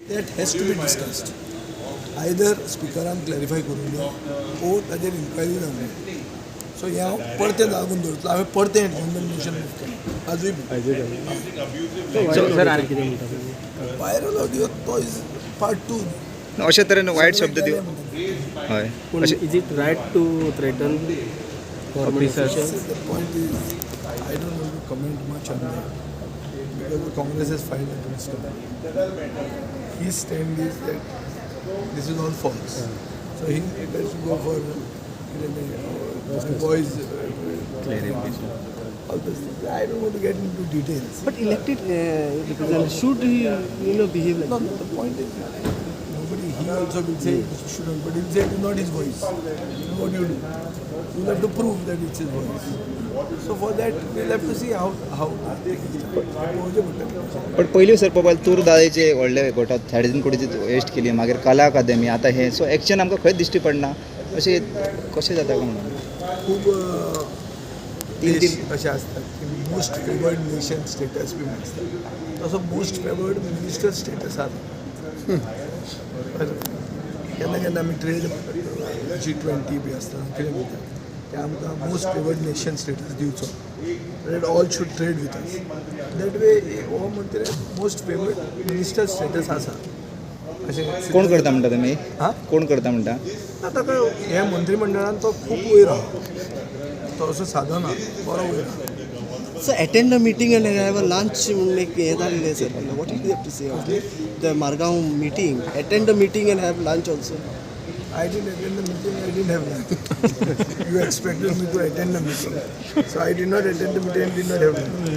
That has to be discussed. Either स्पिकरान clarify करून दिया ओ ताजेर इन्क्वायरी जावंक सो हे हांव परतें लागून दवरतलो हांवें परतें कंडेमनेशन मूव केलें आजूय व्हायरल ऑडियो तो इज पार्ट 2 अशा तरेन वायट शब्द दिव हय is it right to threaten officers The point is, I don't want to comment much on that because the Congress has filed against him. His stand is that this is all false. So he has to go for boys clarification. all those things. I don't want to get into details. But elected representative should he behave like No, the point is nobody. He also will say it shouldn't, but he'll say it is not his voice. So what do? You'll have to prove that it's his voice. So for that, we'll have to see how पण पयलीं sir पळय तूर दाळेचे व्हडले गोठात 3.5 कोटीची waste केली मागीर कला academy आतां हे so action आमकां खंयच दिश्टी पडना अशें कशें जाता काय म्हणून खूब देश अशें आसतात की मोस्ट फेवर्ड नेशन स्टेटस बी आसता तसो मोस्ट फेवर्ड मिनिस्टर स्टेटस आसा केन्ना केन्ना आमी ट्रेड G20 बी आसता कितें म्हणटा ते आमकां मोस्ट फेवर्ड नेशन स्टेटस दिवचो that all should trade with us that way हो म्हणटा मोस्ट फेवर्ड मिनिस्टर स्टेटस आसा अशें कोण करता म्हणटा तुमी हां कोण करता म्हणटा आतां ह्या मंत्रिमंडळान तो खूब वयर आहा तो असो सादो ना बरो वयर आहा So attend the meeting and have a lunch like sir. What do you have to say about the Margaon meeting? Attend the meeting and have lunch also. I didn't attend the meeting, I didn't have lunch. You expected me to attend the meeting. So I did not attend the meeting and did not have lunch.